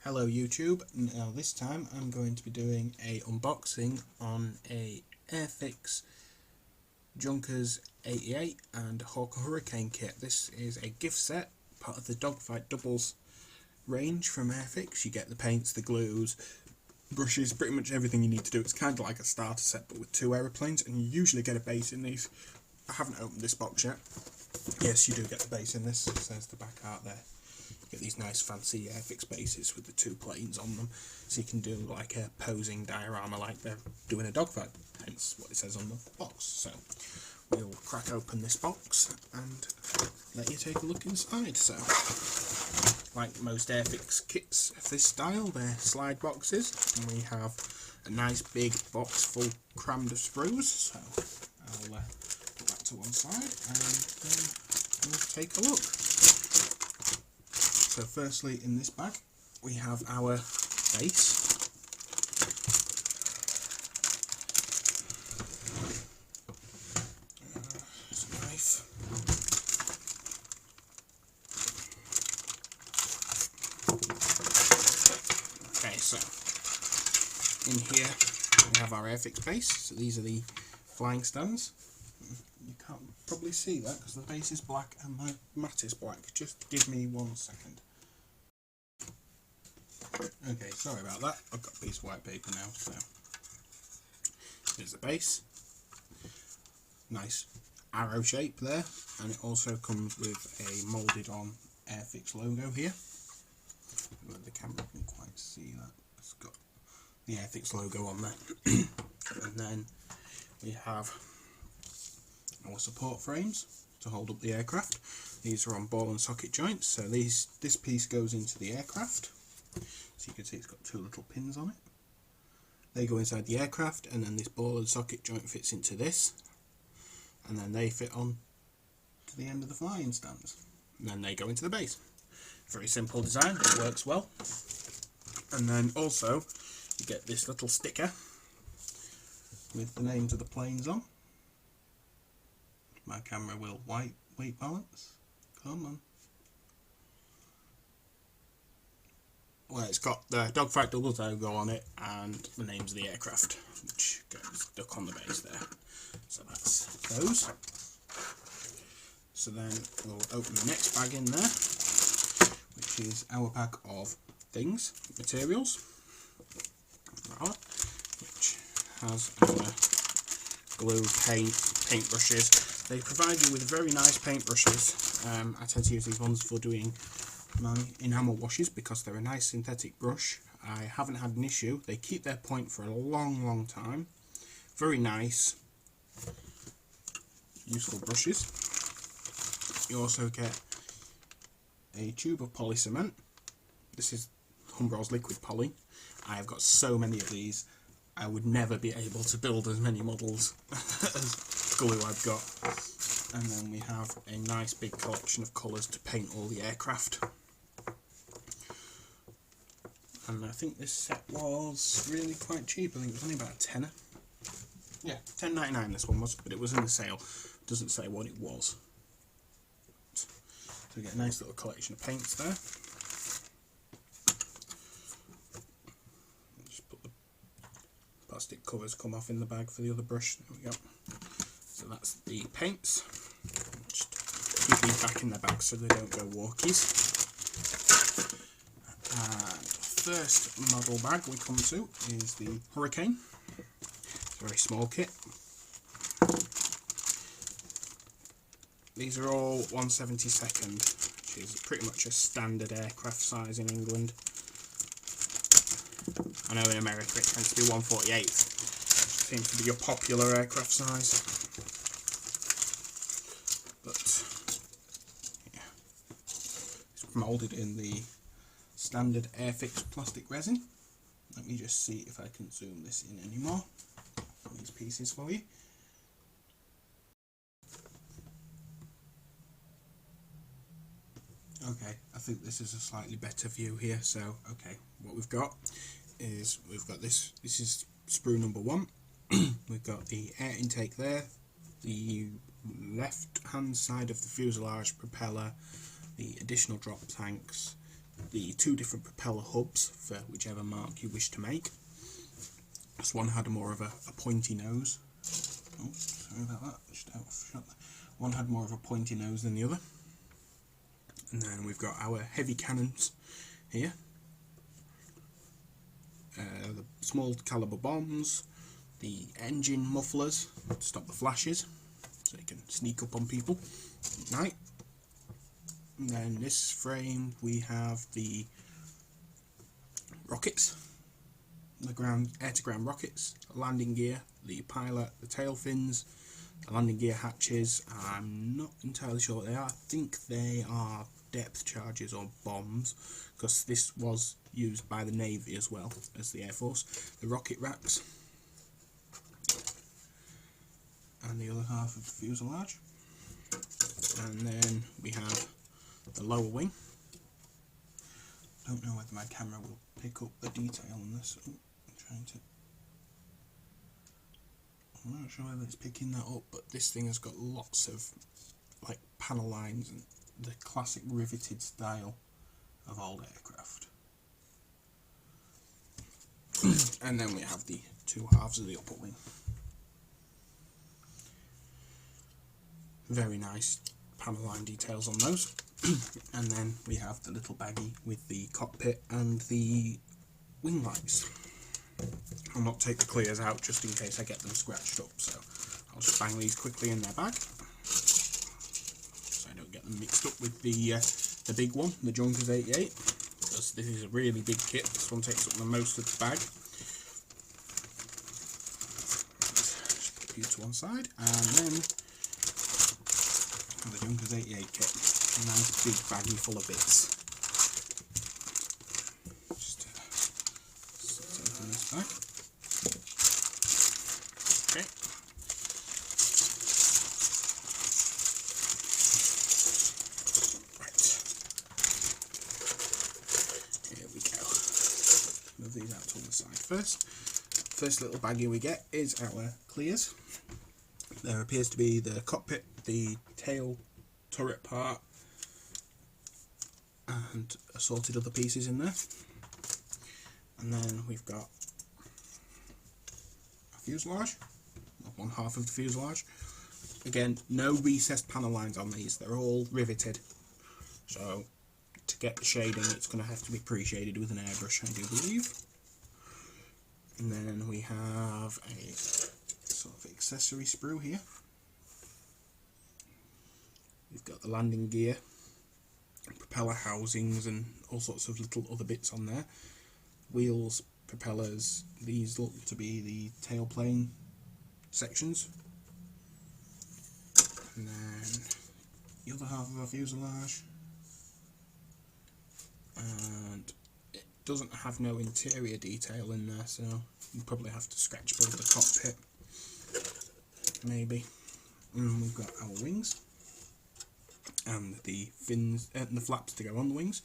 Hello YouTube. Now this time I'm going to be doing a unboxing on a Airfix Ju-88 and Hawker Hurricane kit. This is a gift set, part of the Dogfight doubles range from Airfix. You get the paints, the glues, brushes, pretty much everything you need to do. It's kind of like a starter set but with two aeroplanes, and you usually get a base in these. I haven't opened this box yet. Yes, you do get the base in this. It says the back art there. Get these nice fancy Airfix bases with the two planes on them, so you can do like a posing diorama like they're doing a dogfight, hence what it says on the box. So we'll crack open this box and let you take a look inside. So like most Airfix kits of this style, they're slide boxes, and we have a nice big box full crammed of sprues. So I'll put that to one side and we'll take a look. So firstly, in this bag we have our base. There's a knife. Okay, so in here we have our Airfix base. So these are the flying stands. You can't probably see that because the base is black and my mat is black. Just give me 1 second. Okay, sorry about that. I've got a piece of white paper now. So here's the base. Nice arrow shape there, and it also comes with a moulded on Airfix logo here. The camera can quite see that. It's got the Airfix logo on there. And then we have our support frames to hold up the aircraft. These are on ball and socket joints, so this piece goes into the aircraft. So you can see it's got two little pins on it. They go inside the aircraft, and then this ball and socket joint fits into this, and then they fit on to the end of the flying stands, and then they go into the base. Very simple design, it works well. And then also you get this little sticker with the names of the planes on. My camera will weight balance. Come on. Well, it's got the Dogfight doubles logo on it and the names of the aircraft, which gets stuck on the base there. So that's those. So then we'll open the next bag in there, which is our pack of things, materials, which has our glue, paint brushes. They provide you with very nice paint brushes. I tend to use these ones for doing my enamel washes because they're a nice synthetic brush. I haven't had an issue. They keep their point for a long time. Very nice, useful brushes. You also get a tube of poly cement. This is Humbrol's liquid poly. I have got so many of these. I would never be able to build as many models as glue I've got. And then we have a nice big collection of colours to paint all the aircraft. And I think this set was really quite cheap. I think it was only about a tenner. Yeah, $10.99 this one was, but it was in the sale. It doesn't say what it was. So we get a nice little collection of paints there. Just put the plastic covers come off in the bag for the other brush. There we go. So that's the paints. Just keep these back in their bag so they don't go walkies. First model bag we come to is the Hurricane. It's a very small kit. These are all 1/72nd, which is pretty much a standard aircraft size in England. I know in America it tends to be 1/48. Seems to be a popular aircraft size. But yeah, it's moulded in the standard Airfix plastic resin. Let me just see if I can zoom this in anymore on these pieces for you. Okay, I think this is a slightly better view here. So, okay, what we've got is this is sprue number 1. We've got the air intake there, the left hand side of the fuselage propeller, the additional drop tanks, the two different propeller hubs for whichever mark you wish to make. This one had more of a pointy nose. Oh, sorry about that. Just out of shot there. One had more of a pointy nose than the other. And then we've got our heavy cannons here. The small caliber bombs, the engine mufflers to stop the flashes, so you can sneak up on people at night. And then this frame we have the rockets, the air-to-ground rockets, the landing gear, the pilot, the tail fins, the landing gear hatches. I'm not entirely sure what they are. I think they are depth charges or bombs, because this was used by the Navy as well as the Air Force. The rocket racks and the other half of the fuselage. And then we have the lower wing. Don't know whether my camera will pick up the detail on this. Oh, I'm not sure whether it's picking that up, but this thing has got lots of like panel lines and the classic riveted style of old aircraft. And then we have the two halves of the upper wing. Very nice panel line details on those. And then we have the little baggie with the cockpit and the wing lights. I'll not take the clears out just in case I get them scratched up, so I'll just bang these quickly in their bag so I don't get them mixed up with the big one, the Ju-88, because this is a really big kit. This one takes up the most of the bag. Just put you to one side, and then the Ju-88 kit, a nice big baggie full of bits. Just open this back. Okay. Right. Here we go. Move these out to the side first. First little baggie we get is our clears. There appears to be the cockpit, the tail turret part, and assorted other pieces in there. And then we've got a fuselage, one half of the fuselage. Again, no recessed panel lines on these, they're all riveted. So to get the shading, it's going to have to be pre-shaded with an airbrush, I do believe. And then we have a sort of accessory sprue here. We've got the landing gear, propeller housings and all sorts of little other bits on there. Wheels, propellers, these look to be the tailplane sections. And then the other half of our fuselage. And it doesn't have no interior detail in there, so you probably have to scratch build the cockpit. Maybe. And we've got our wings and the fins and the flaps to go on the wings.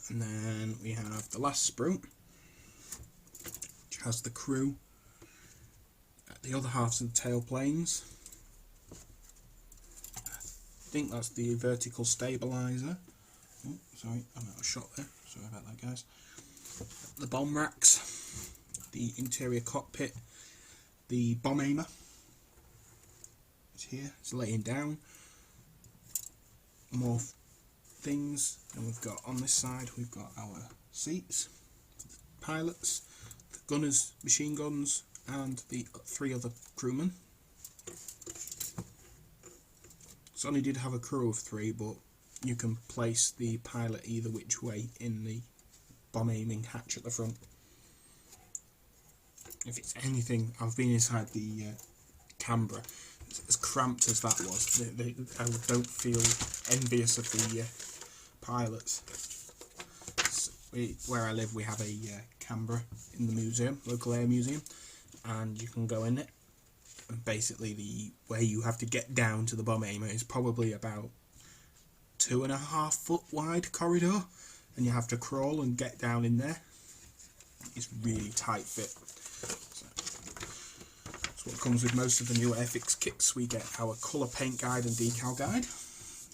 And then we have the last sprue, which has the crew at the other halves of the tailplanes. I think that's the vertical stabilizer. Oh, sorry, I'm out of shot there. Sorry about that, guys. The bomb racks, the interior cockpit, the bomb aimer is here, it's laying down. More things, and we've got on this side we've got our seats, the pilots, the gunners, machine guns, and the 3 other crewmen. This only did have a crew of 3, but you can place the pilot either which way in the bomb aiming hatch at the front. If it's anything, I've been inside the Canberra, as cramped as that was, I don't feel envious of the pilots. So where I live we have a Canberra in the museum, local air museum, and you can go in it, and basically the way you have to get down to the bomb aimer is probably about 2.5 foot wide corridor, and you have to crawl and get down in there. It's really tight fit. So, that's what comes with most of the new Airfix kits. We get our colour paint guide and decal guide,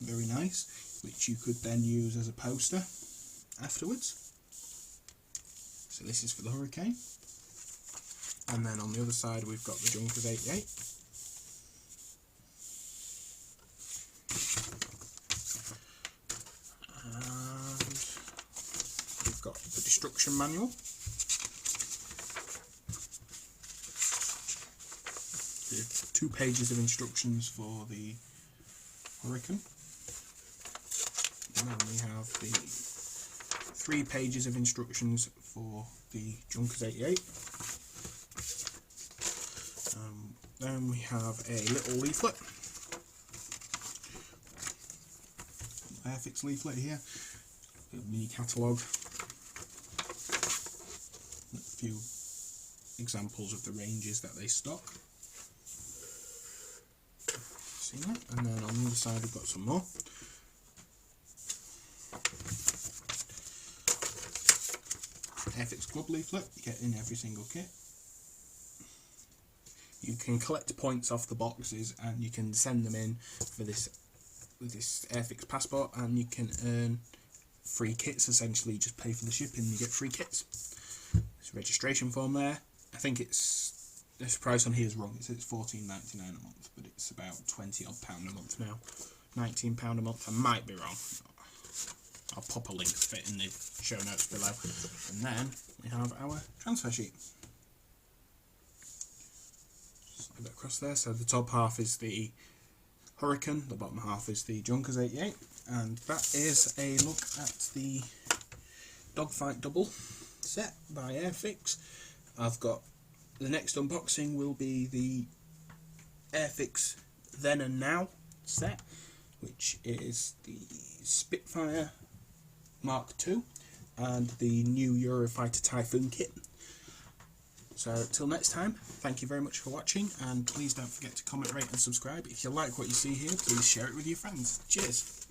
very nice, which you could then use as a poster afterwards. So this is for the Hurricane, and then on the other side we've got the Ju-88. And we've got the destruction manual. With 2 pages of instructions for the Hurricane. And then we have the 3 pages of instructions for the Ju-88. Then we have a little leaflet, Airfix leaflet here, a mini catalogue, a few examples of the ranges that they stock. See that? And then on the other side we've got some more. Airfix Club leaflet, you get in every single kit. You can collect points off the boxes and you can send them in for this with this Airfix passport, and you can earn free kits. Essentially, you just pay for the shipping and you get free kits. There's a registration form there. I think it's this price on here is wrong. It says £14.99 a month, but it's about £20 odd a month now. £19 a month. I might be wrong. I'll pop a link for it in the show notes below. And then we have our transfer sheet. Slide that across there. So the top half is the Hurricane, the bottom half is the Ju-88, and that is a look at the Dogfight double set by Airfix. I've got the next unboxing will be the Airfix Then and Now set, which is the Spitfire Mark II and the new Eurofighter Typhoon kit. So till next time, thank you very much for watching, and please don't forget to comment, rate and subscribe. If you like what you see here, please share it with your friends. Cheers!